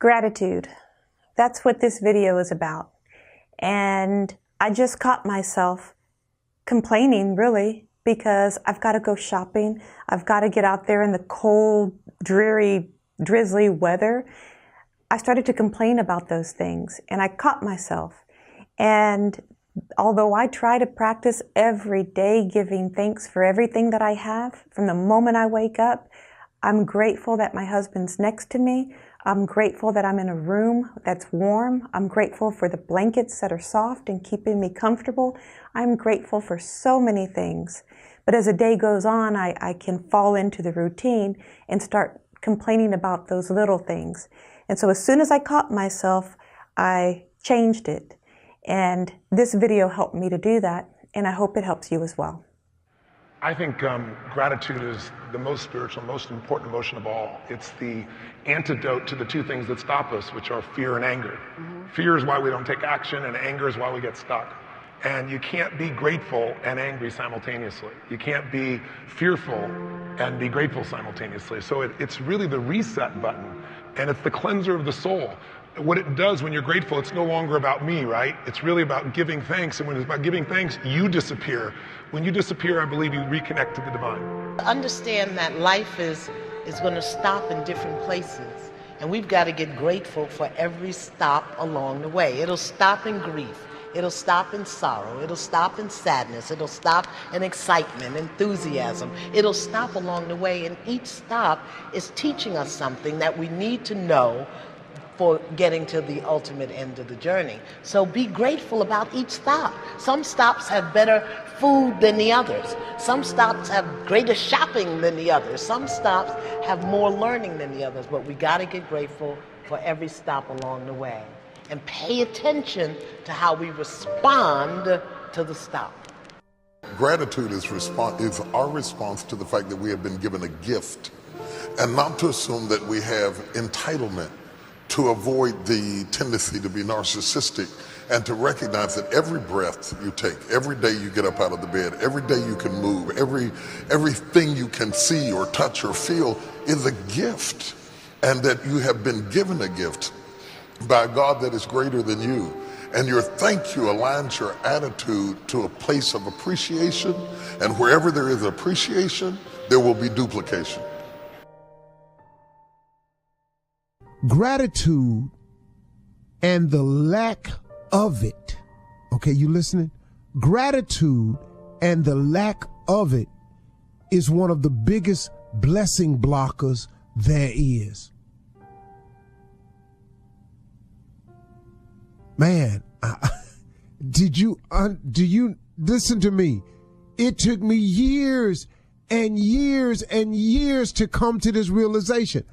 Gratitude. That's what this video is about. And I just caught myself complaining, really, because I've got to go shopping. I've got to get out there in the cold, dreary, drizzly weather. I started to complain about those things, and I caught myself. And although I try to practice every day giving thanks for everything that I have, from the moment I wake up, I'm grateful that my husband's next to me. I'm grateful that I'm in a room that's warm. I'm grateful for the blankets that are soft and keeping me comfortable. I'm grateful for so many things. But as the day goes on, I can fall into the routine and start complaining about those little things. And so as soon as I caught myself, I changed it. And this video helped me to do that, and I hope it helps you as well. I think gratitude is the most spiritual, most important emotion of all. It's the antidote to the two things that stop us, which are fear and anger. Fear is why we don't take action, and anger is why we get stuck. And you can't be grateful and angry simultaneously. You can't be fearful and be grateful simultaneously. So it's really the reset button, and it's the cleanser of the soul. What it does when you're grateful, it's no longer about me, right? It's really about giving thanks. And when it's about giving thanks, you disappear. When you disappear, I believe you reconnect to the divine. Understand that life is going to stop in different places. And we've got to get grateful for every stop along the way. It'll stop in grief. It'll stop in sorrow. It'll stop in sadness. It'll stop in excitement, enthusiasm. It'll stop along the way. And each stop is teaching us something that we need to know for getting to the ultimate end of the journey. So be grateful about each stop. Some stops have better food than the others. Some stops have greater shopping than the others. Some stops have more learning than the others. But we gotta get grateful for every stop along the way and pay attention to how we respond to the stop. Gratitude is our response to the fact that we have been given a gift, and not to assume that we have entitlement, to avoid the tendency to be narcissistic, and to recognize that every breath you take, every day you get up out of the bed, every day you can move, everything you can see or touch or feel is a gift, and that you have been given a gift by a God that is greater than you. And your thank you aligns your attitude to a place of appreciation, and wherever there is appreciation, there will be duplication. Gratitude and the lack of it. Okay, you listening? Gratitude and the lack of it is one of the biggest blessing blockers there is. Man, do you listen to me? It took me years and years and years to come to this realization.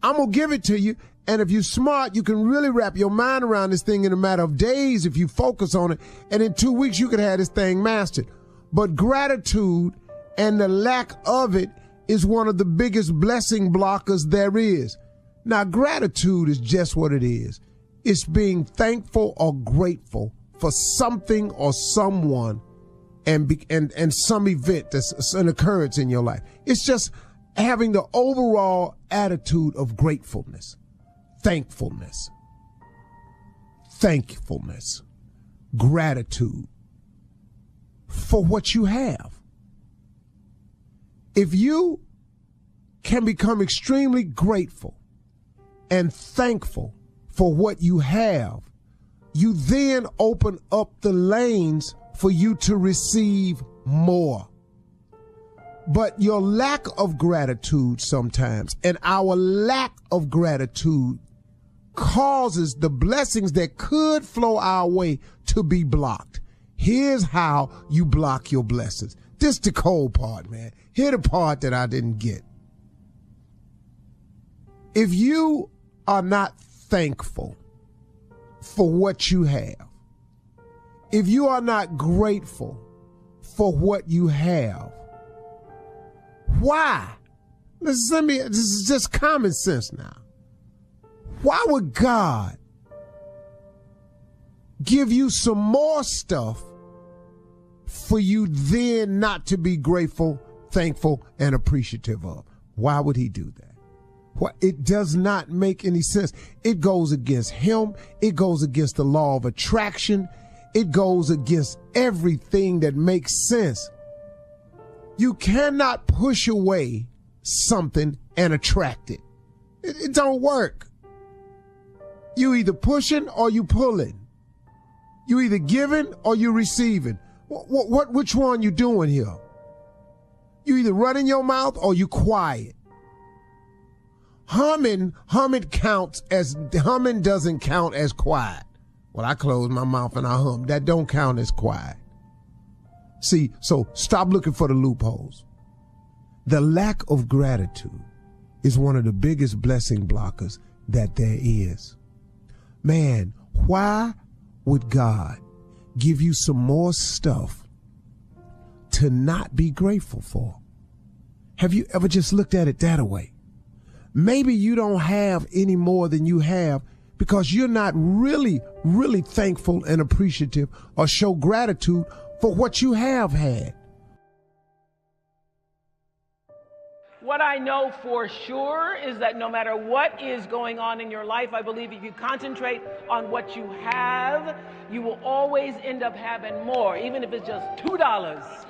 I'm going to give it to you. And if you're smart, you can really wrap your mind around this thing in a matter of days if you focus on it. And in 2 weeks, you could have this thing mastered. But gratitude and the lack of it is one of the biggest blessing blockers there is. Now, gratitude is just what it is. It's being thankful or grateful for something or someone and some event that's an occurrence in your life. It's just having the overall attitude of gratefulness, thankfulness, gratitude for what you have. If you can become extremely grateful and thankful for what you have, you then open up the lanes for you to receive more. But your lack of gratitude sometimes, and our lack of gratitude, causes the blessings that could flow our way to be blocked. Here's how you block your blessings. This the cold part, man. Here's the part that I didn't get. If you are not thankful for what you have, if you are not grateful for what you have, why? This is just common sense now. Why would God give you some more stuff for you then not to be grateful, thankful, and appreciative of? Why would he do that? It does not make any sense. It goes against him. It goes against the law of attraction. It goes against everything that makes sense. You cannot push away something and attract it. It don't work. You either pushing or you pulling. You either giving or you receiving. Which one you doing here? You either running your mouth or you quiet. Humming doesn't count as quiet. Well, I close my mouth and I hum. That don't count as quiet. See, so stop looking for the loopholes. The lack of gratitude is one of the biggest blessing blockers that there is. Man, why would God give you some more stuff to not be grateful for? Have you ever just looked at it that way? Maybe you don't have any more than you have because you're not really thankful and appreciative or show gratitude for what you have had. What I know for sure is that no matter what is going on in your life, I believe if you concentrate on what you have, you will always end up having more, even if it's just $2.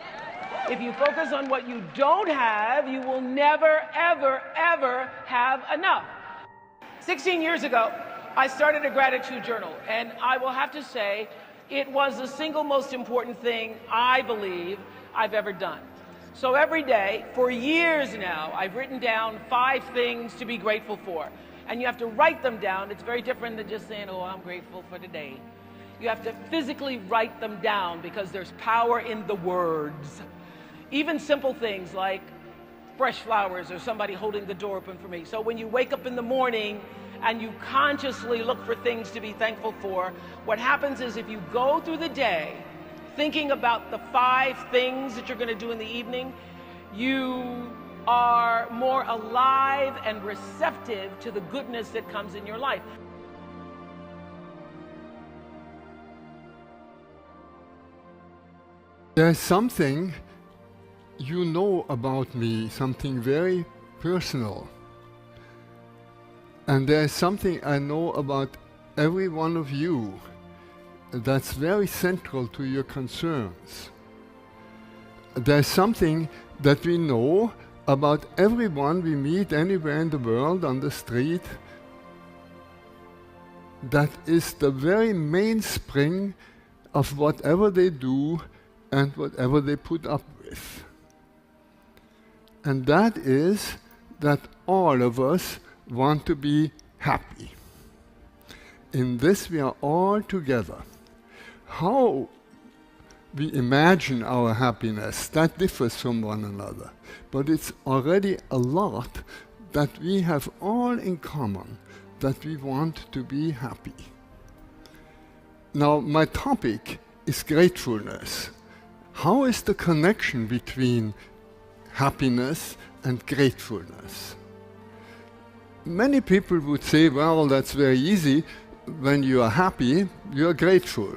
If you focus on what you don't have, you will never, ever, ever have enough. 16 years ago, I started a gratitude journal, and I will have to say it was the single most important thing I believe I've ever done. So every day, for years now, I've written down 5 things to be grateful for. And you have to write them down. It's very different than just saying, oh, I'm grateful for today. You have to physically write them down because there's power in the words. Even simple things like fresh flowers or somebody holding the door open for me. So when you wake up in the morning and you consciously look for things to be thankful for, what happens is if you go through the day thinking about the 5 things that you're going to do in the evening, you are more alive and receptive to the goodness that comes in your life. There's something you know about me, something very personal. And there's something I know about every one of you that's very central to your concerns. There's something that we know about everyone we meet anywhere in the world on the street that is the very mainspring of whatever they do and whatever they put up with. And that is that all of us want to be happy. In this we are all together. How we imagine our happiness, that differs from one another. But it's already a lot that we have all in common, that we want to be happy. Now, my topic is gratefulness. How is the connection between happiness and gratefulness? Many people would say, well, that's very easy. When you are happy, you are grateful.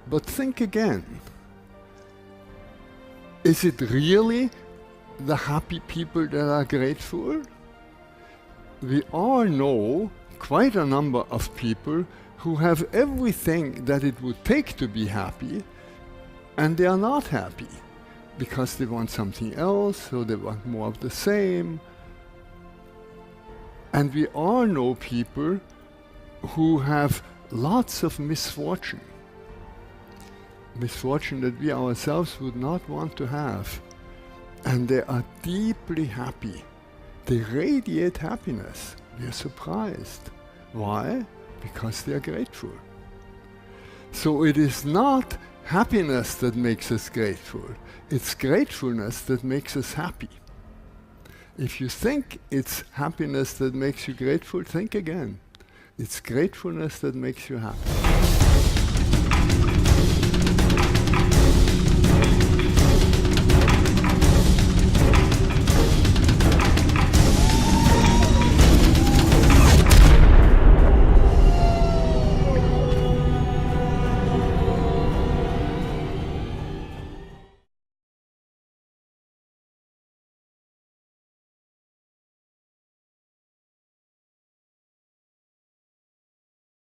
But think again. Is it really the happy people that are grateful? We all know quite a number of people who have everything that it would take to be happy, and they are not happy because they want something else, or they want more of the same. And we all know people who have lots of misfortune. Misfortune that we ourselves would not want to have. And they are deeply happy. They radiate happiness. We are surprised. Why? Because they are grateful. So it is not happiness that makes us grateful. It's gratefulness that makes us happy. If you think it's happiness that makes you grateful, think again. It's gratefulness that makes you happy.